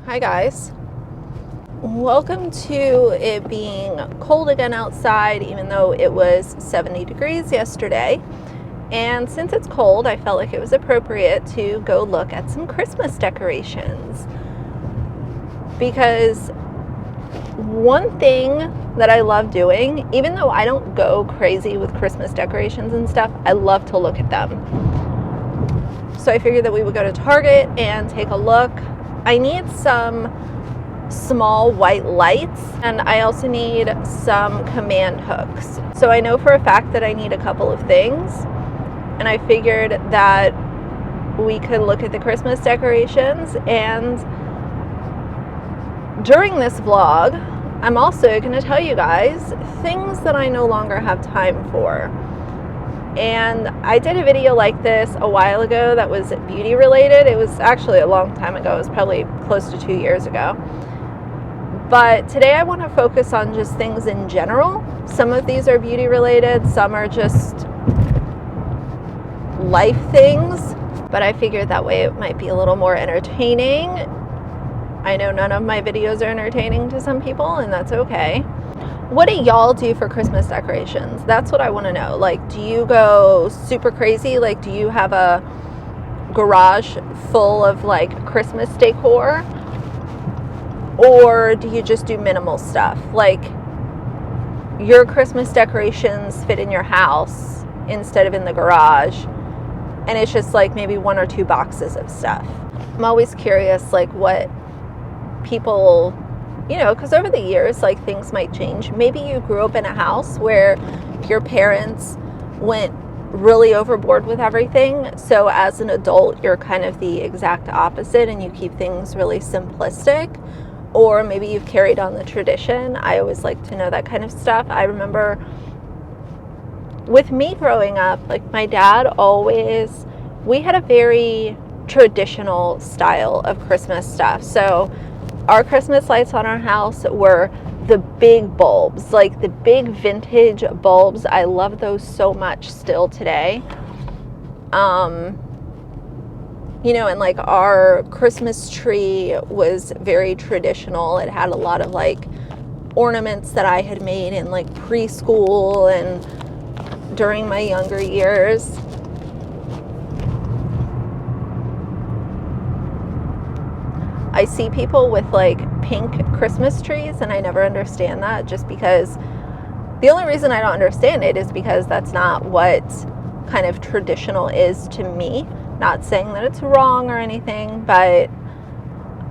Hi guys. Welcome to it being cold again outside, even though it was 70 degrees yesterday. And since it's cold, I felt like it was appropriate to go look at some Christmas decorations. Because one thing that I love doing, even though I don't go crazy with Christmas decorations and stuff, I love to look at them. So I figured that we would go to Target and take a look. I need some small white lights, and I also need some command hooks. So I know for a fact that I need a couple of things, and I figured that we could look at the Christmas decorations. And during this vlog, I'm also going to tell you guys things that I no longer have time for. And I did a video like this a while ago that was beauty related. It was actually a long time ago. It was probably close to 2 years ago. But today I want to focus on just things in general. Some of these are beauty related, some are just life things. But I figured that way it might be a little more entertaining. I know none of my videos are entertaining to some people, and that's okay. What do y'all do for Christmas decorations? That's what I want to know. Like, do you go super crazy? Like, do you have a garage full of like Christmas decor? Or do you just do minimal stuff? Like, your Christmas decorations fit in your house instead of in the garage, and it's just like maybe 1 or 2 boxes of stuff. I'm always curious, like, what people, because over the years, like, things might change. Maybe you grew up in a house where your parents went really overboard with everything. So as an adult, you're kind of the exact opposite and you keep things really simplistic. Or maybe you've carried on the tradition. I always like to know that kind of stuff. I remember with me growing up, like, my dad we had a very traditional style of Christmas stuff. So our Christmas lights on our house were the big bulbs, like the big vintage bulbs. I love those so much still today. And like our Christmas tree was very traditional. It had a lot of like ornaments that I had made in like preschool and during my younger years. I see people with like pink Christmas trees, and I never understand that, just because the only reason I don't understand it is because that's not what kind of traditional is to me. Not saying that it's wrong or anything, but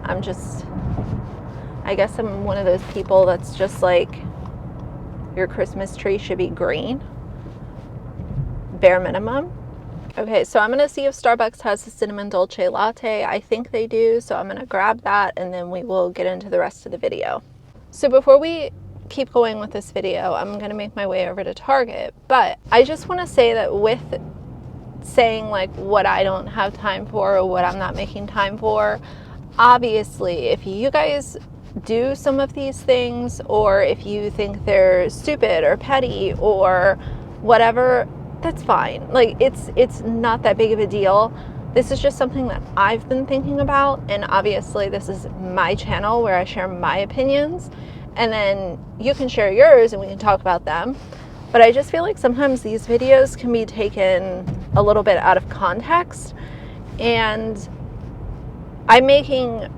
I guess I'm one of those people that's just like, your Christmas tree should be green, bare minimum. Okay, so I'm going to see if Starbucks has a cinnamon dolce latte. I think they do, so I'm going to grab that, and then we will get into the rest of the video. So before we keep going with this video, I'm going to make my way over to Target. But I just want to say that with saying like what I don't have time for or what I'm not making time for, obviously, if you guys do some of these things, or if you think they're stupid or petty or whatever, that's fine. Like, it's not that big of a deal. This is just something that I've been thinking about, and obviously this is my channel where I share my opinions, and then you can share yours and we can talk about them. But I just feel like sometimes these videos can be taken a little bit out of context, and I'm making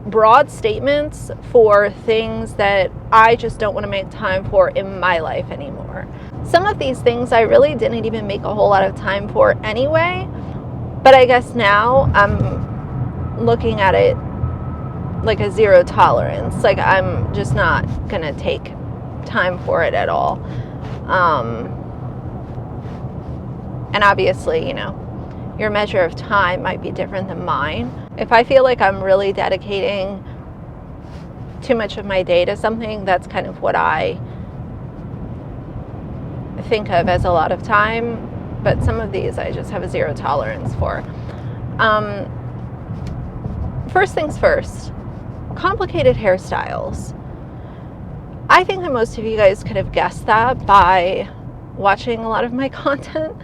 broad statements for things that I just don't want to make time for in my life anymore. Some of these things I really didn't even make a whole lot of time for anyway, but I guess now I'm looking at it like a zero tolerance. Like, I'm just not gonna take time for it at all. And obviously, your measure of time might be different than mine. If I feel like I'm really dedicating too much of my day to something, that's kind of what I think of as a lot of time. But some of these I just have a zero tolerance for. First things first, complicated hairstyles. I think that most of you guys could have guessed that by watching a lot of my content.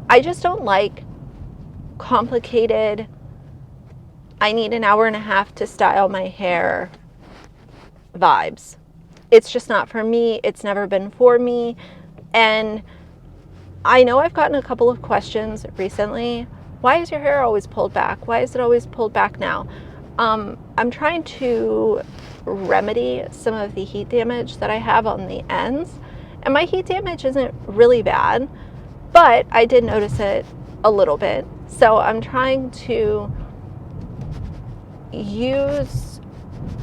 I just don't like complicated I need an hour and a half to style my hair vibes. It's just not for me. It's never been for me. And I know I've gotten a couple of questions recently. Why is your hair always pulled back? Why is it always pulled back now? I'm trying to remedy some of the heat damage that I have on the ends. And my heat damage isn't really bad, but I did notice it a little bit. So I'm trying to use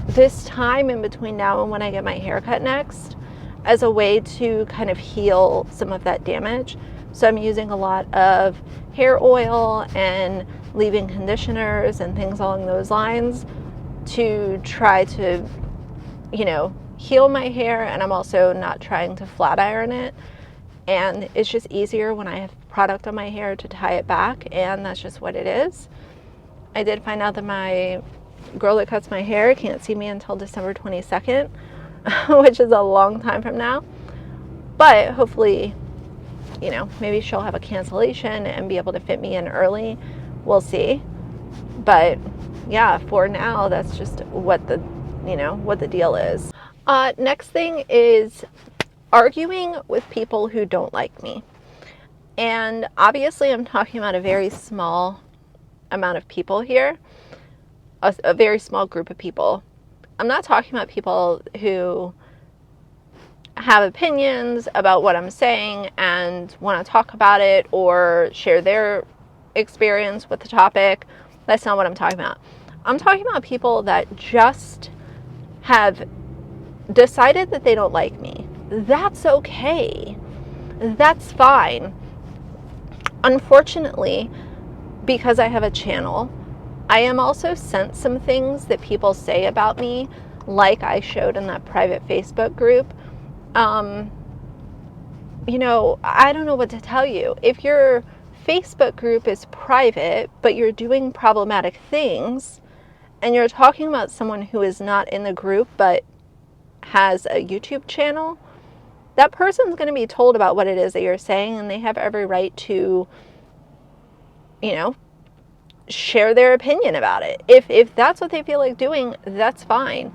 this time in between now and when I get my hair cut next as a way to kind of heal some of that damage. So I'm using a lot of hair oil and leave-in conditioners and things along those lines to try to, you know, heal my hair. And I'm also not trying to flat iron it. And it's just easier when I have product on my hair to tie it back, and that's just what it is. I did find out that my girl that cuts my hair can't see me until December 22nd, which is a long time from now. But hopefully, you know, maybe she'll have a cancellation and be able to fit me in early. We'll see. But yeah, for now, that's just what the, you know, what the deal is. Next thing is arguing with people who don't like me. And obviously I'm talking about a very small amount of people here, a very small group of people. I'm not talking about people who have opinions about what I'm saying and want to talk about it or share their experience with the topic. That's not what I'm talking about. I'm talking about people that just have decided that they don't like me. That's okay. That's fine. Unfortunately, because I have a channel, I am also sent some things that people say about me, like I showed in that private Facebook group. You know, I don't know what to tell you. If your Facebook group is private, but you're doing problematic things, and you're talking about someone who is not in the group, but has a YouTube channel, that person's going to be told about what it is that you're saying, and they have every right to, you know, share their opinion about it. If that's what they feel like doing, that's fine.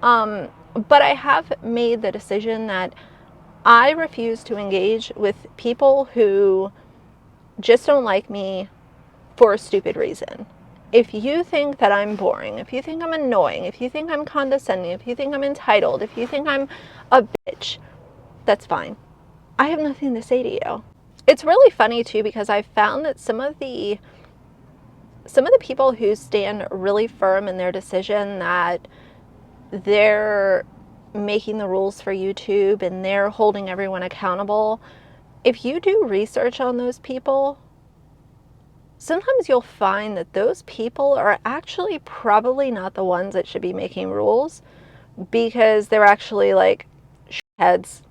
But I have made the decision that I refuse to engage with people who just don't like me for a stupid reason. If you think that I'm boring, if you think I'm annoying, if you think I'm condescending, if you think I'm entitled, if you think I'm a bitch, that's fine. I have nothing to say to you. It's really funny too, because I've found that some of the people who stand really firm in their decision that they're making the rules for YouTube and they're holding everyone accountable, if you do research on those people, sometimes you'll find that those people are actually probably not the ones that should be making rules, because they're actually like heads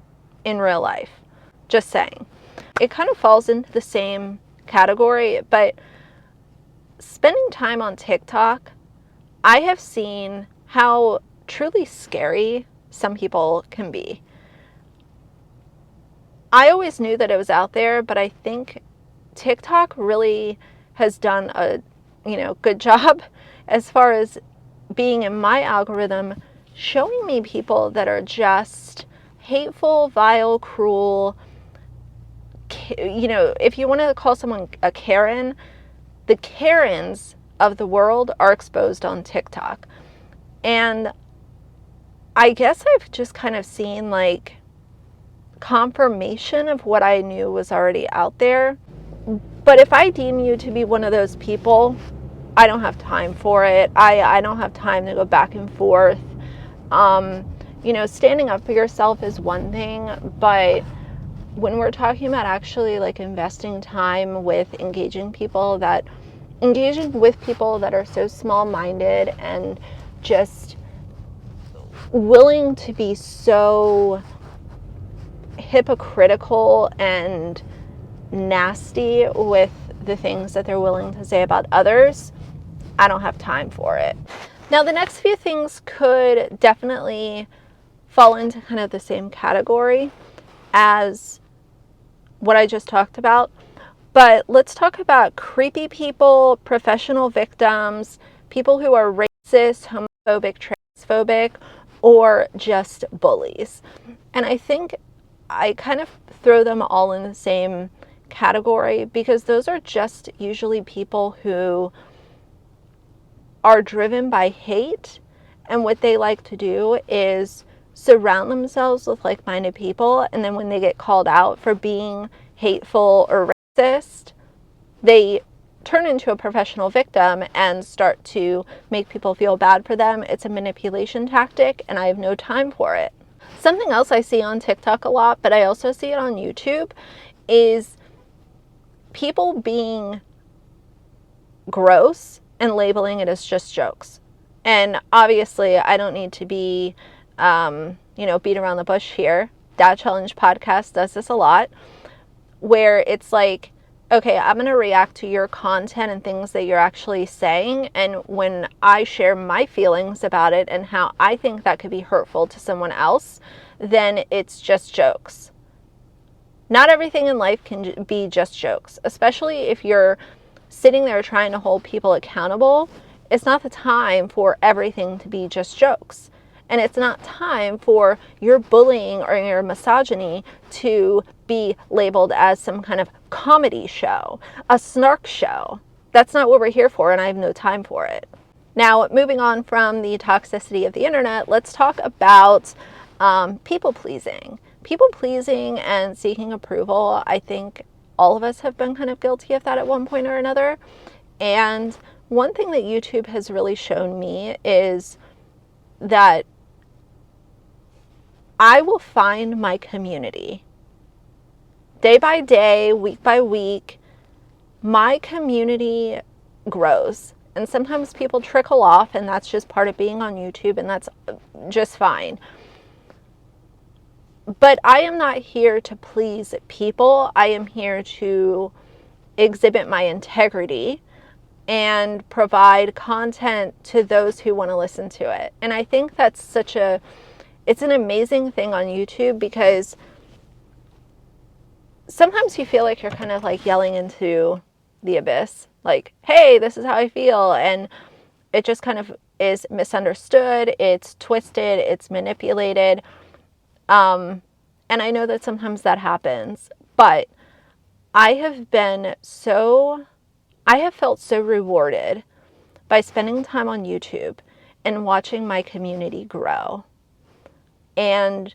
in real life. Just saying. It kind of falls into the same category, but spending time on TikTok, I have seen how truly scary some people can be. I always knew that it was out there, but I think TikTok really has done a, you know, good job as far as being in my algorithm, showing me people that are just hateful, vile, cruel. You know, if you want to call someone a Karen, the Karens of the world are exposed on TikTok. And I guess I've just kind of seen like confirmation of what I knew was already out there. But if I deem you to be one of those people, I don't have time for it. I don't have time to go back and forth. You know, standing up for yourself is one thing, but when we're talking about actually like investing time with engaging with people that are so small-minded and just willing to be so hypocritical and nasty with the things that they're willing to say about others, I don't have time for it. Now, the next few things could definitely fall into kind of the same category as what I just talked about. But let's talk about creepy people, professional victims, people who are racist, homophobic, transphobic, or just bullies. And I think I kind of throw them all in the same category because those are just usually people who are driven by hate, and what they like to do is surround themselves with like-minded people, and then when they get called out for being hateful or racist, they turn into a professional victim and start to make people feel bad for them. It's a manipulation tactic, and I have no time for it. Something else I see on TikTok a lot, but I also see it on YouTube, is people being gross and labeling it as just jokes. And obviously, I don't need to be, beat around the bush here. Dad Challenge podcast does this a lot, where it's like, okay, I'm going to react to your content and things that you're actually saying. And when I share my feelings about it and how I think that could be hurtful to someone else, then it's just jokes. Not everything in life can be just jokes, especially if you're sitting there trying to hold people accountable. It's not the time for everything to be just jokes. And it's not time for your bullying or your misogyny to be labeled as some kind of comedy show, a snark show. That's not what we're here for, and I have no time for it. Now, moving on from the toxicity of the internet, let's talk about people pleasing. People pleasing and seeking approval. I think all of us have been kind of guilty of that at one point or another. And one thing that YouTube has really shown me is that I will find my community. Day by day, week by week, my community grows. And sometimes people trickle off, and that's just part of being on YouTube, and that's just fine. But I am not here to please people. I am here to exhibit my integrity and provide content to those who want to listen to it. And I think that's it's an amazing thing on YouTube, because sometimes you feel like you're kind of like yelling into the abyss, like, hey, this is how I feel. And it just kind of is misunderstood. It's twisted. It's manipulated. And I know that sometimes that happens, but I have felt so rewarded by spending time on YouTube and watching my community grow and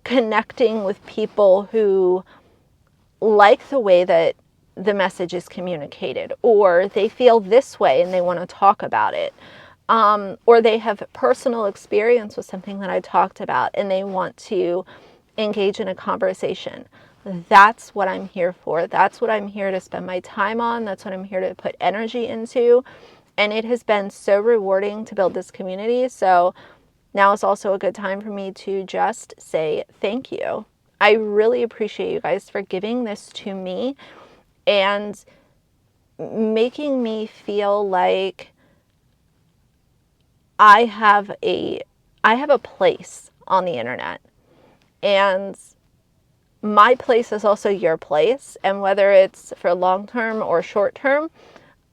connecting with people who like the way that the message is communicated, or they feel this way and they want to talk about it. Or they have personal experience with something that I talked about and they want to engage in a conversation. That's what I'm here for. That's what I'm here to spend my time on. That's what I'm here to put energy into. And it has been so rewarding to build this community. So now is also a good time for me to just say thank you. I really appreciate you guys for giving this to me and making me feel like I have a place on the internet, and my place is also your place. And whether it's for long term or short term,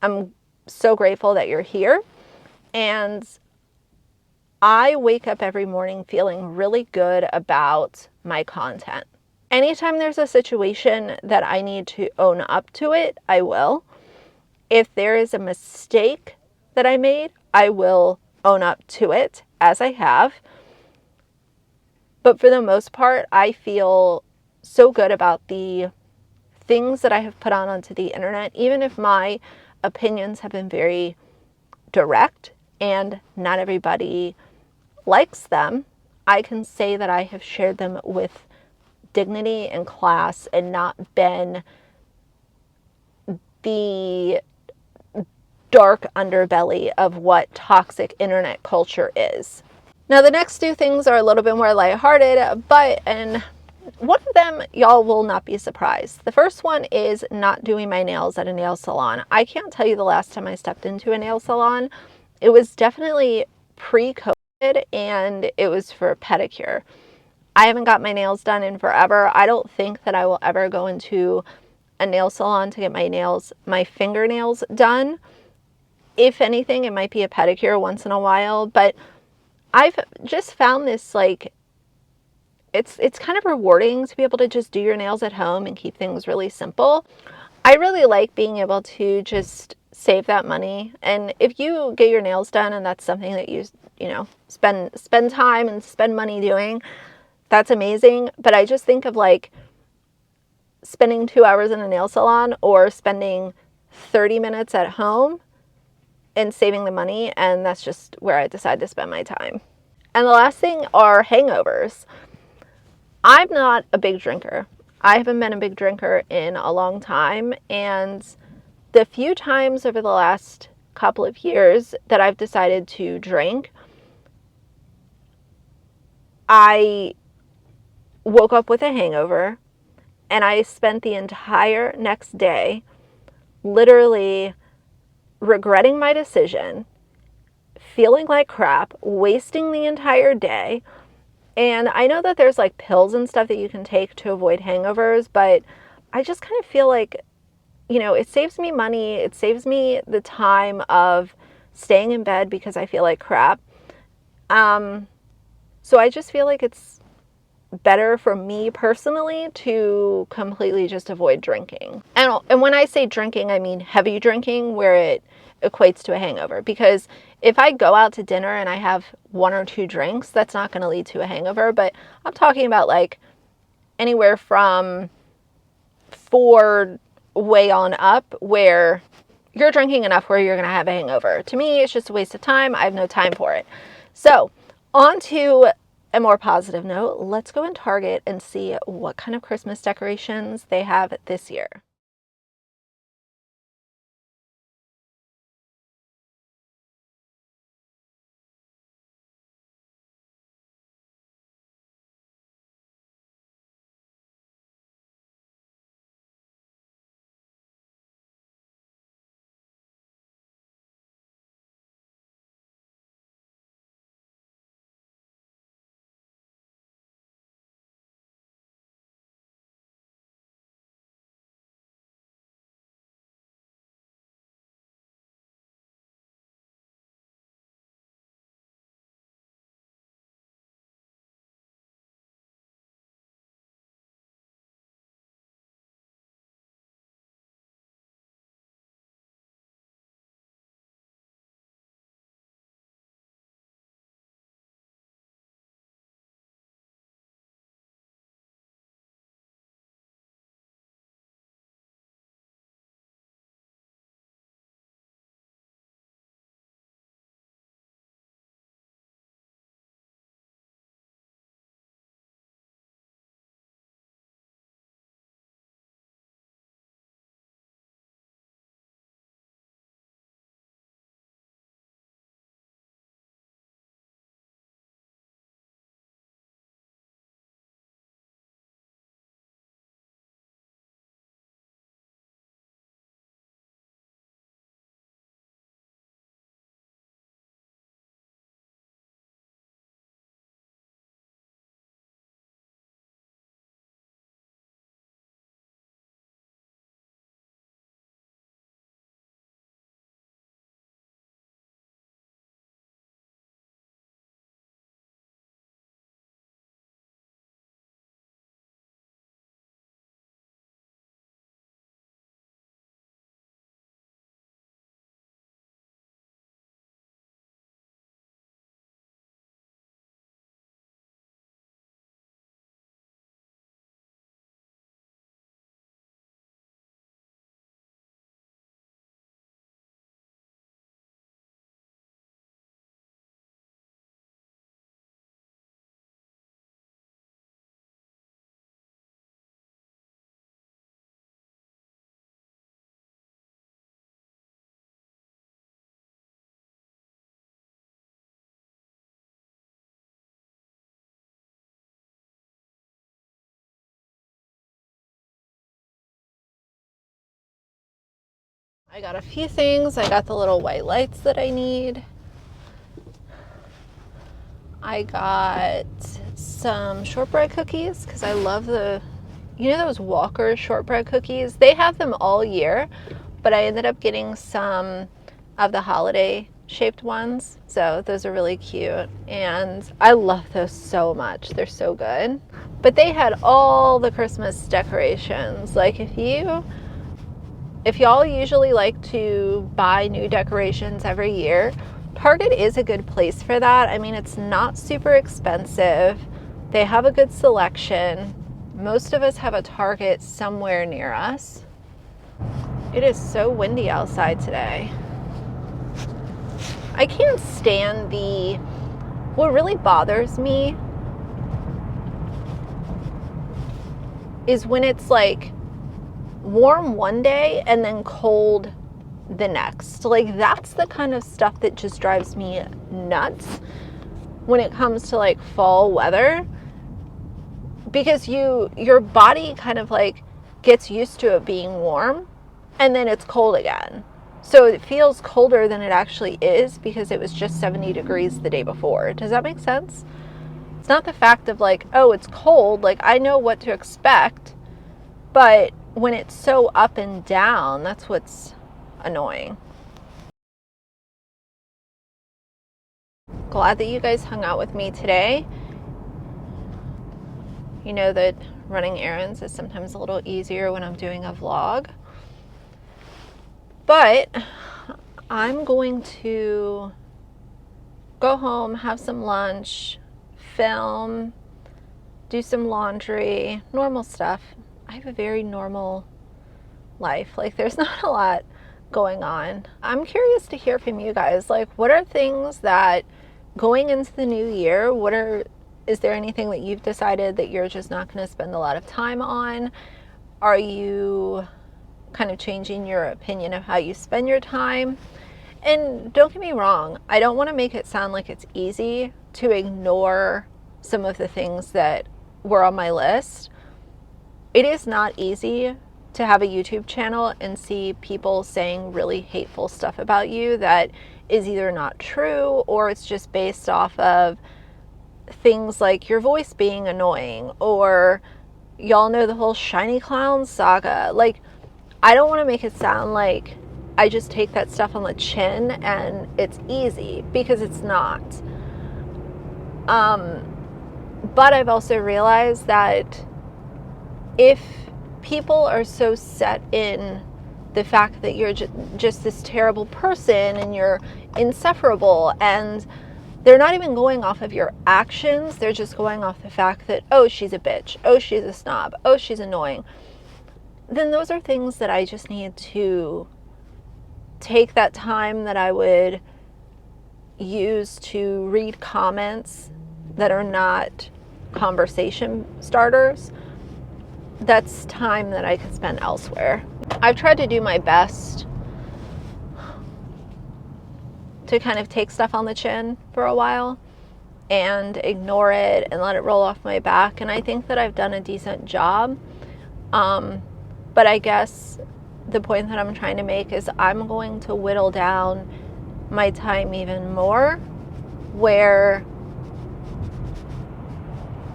I'm so grateful that you're here. And I wake up every morning feeling really good about my content. Anytime there's a situation that I need to own up to it, I will. If there is a mistake that I made, I will own up to it, as I have. But for the most part, I feel so good about the things that I have put onto the internet, even if my opinions have been very direct and not everybody likes them. I can say that I have shared them with dignity and class and not been the dark underbelly of what toxic internet culture is. Now, the next two things are a little bit more lighthearted, and one of them, y'all will not be surprised. The first one is not doing my nails at a nail salon. I can't tell you the last time I stepped into a nail salon. It was definitely pre-COVID, and it was for a pedicure. I haven't got my nails done in forever. I don't think that I will ever go into a nail salon to get my fingernails done. If anything, it might be a pedicure once in a while, but I've just found this, like, it's kind of rewarding to be able to just do your nails at home and keep things really simple. I really like being able to just save that money. And if you get your nails done and that's something that you know, spend time and spend money doing, that's amazing. But I just think of like spending 2 hours in a nail salon or spending 30 minutes at home and saving the money, and that's just where I decide to spend my time. And the last thing are hangovers. I'm not a big drinker. I haven't been a big drinker in a long time, and the few times over the last couple of years that I've decided to drink, I woke up with a hangover, and I spent the entire next day literally regretting my decision, feeling like crap, wasting the entire day. And I know that there's like pills and stuff that you can take to avoid hangovers, but I just kind of feel like, you know, it saves me money. It saves me the time of staying in bed because I feel like crap. So I just feel like it's better for me personally to completely just avoid drinking. And when I say drinking, I mean heavy drinking where it equates to a hangover. Because if I go out to dinner and I have 1 or 2 drinks, that's not going to lead to a hangover. But I'm talking about like anywhere from 4 way on up where you're drinking enough where you're going to have a hangover. To me, it's just a waste of time. I have no time for it. So on to a more positive note, let's go in Target and see what kind of Christmas decorations they have this year. I got a few things. I got the little white lights that I need. I got some shortbread cookies because I love you know those Walker shortbread cookies? They have them all year, but I ended up getting some of the holiday shaped ones. So those are really cute. And I love those so much. They're so good. But they had all the Christmas decorations. Like if y'all usually like to buy new decorations every year, Target is a good place for that. I mean, it's not super expensive. They have a good selection. Most of us have a Target somewhere near us. It is so windy outside today. I can't stand what really bothers me is when it's like warm one day and then cold the next. Like that's the kind of stuff that just drives me nuts when it comes to like fall weather, because your body kind of like gets used to it being warm and then it's cold again. So it feels colder than it actually is because it was just 70 degrees the day before. Does that make sense? It's not the fact of like, oh, it's cold. Like I know what to expect, but when it's so up and down, that's what's annoying. Glad that you guys hung out with me today. You know that running errands is sometimes a little easier when I'm doing a vlog. But I'm going to go home, have some lunch, film, do some laundry, normal stuff. I have a very normal life. Like there's not a lot going on. I'm curious to hear from you guys. Like what are things that going into the new year, is there anything that you've decided that you're just not going to spend a lot of time on? Are you kind of changing your opinion of how you spend your time? And don't get me wrong, I don't want to make it sound like it's easy to ignore some of the things that were on my list. It is not easy to have a YouTube channel and see people saying really hateful stuff about you that is either not true or it's just based off of things like your voice being annoying, or y'all know the whole shiny clown saga. Like I don't want to make it sound like I just take that stuff on the chin and it's easy, because it's not. But I've also realized that if people are so set in the fact that you're just this terrible person and you're insufferable, and they're not even going off of your actions, they're just going off the fact that, oh, she's a bitch, oh, she's a snob, oh, she's annoying, then those are things that I just need to take that time that I would use to read comments that are not conversation starters. That's time that I could spend elsewhere. I've tried to do my best to kind of take stuff on the chin for a while and ignore it and let it roll off my back. And I think that I've done a decent job. But I guess the point that I'm trying to make is I'm going to whittle down my time even more, where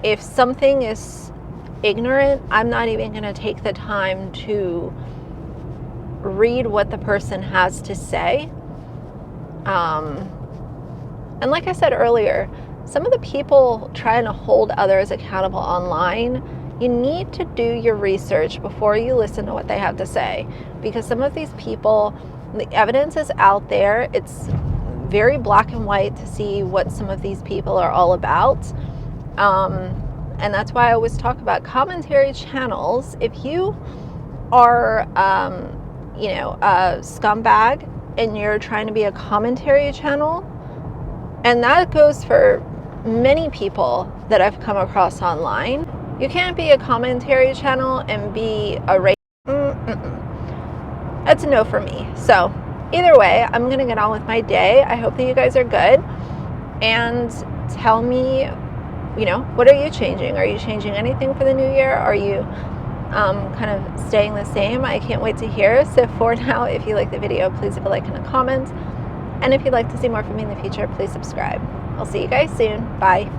if something is ignorant, I'm not even going to take the time to read what the person has to say. And like I said earlier, some of the people trying to hold others accountable online, you need to do your research before you listen to what they have to say, because some of these people, the evidence is out there. It's very black and white to see what some of these people are all about. And that's why I always talk about commentary channels. If you are, a scumbag and you're trying to be a commentary channel, and that goes for many people that I've come across online, you can't be a commentary channel and be a That's a no for me. So either way, I'm going to get on with my day. I hope that you guys are good. And tell me, what are you changing? Are you changing anything for the new year? Are you kind of staying the same? I can't wait to hear. So for now, if you like the video, please leave a like and a comment. And if you'd like to see more from me in the future, please subscribe. I'll see you guys soon. Bye.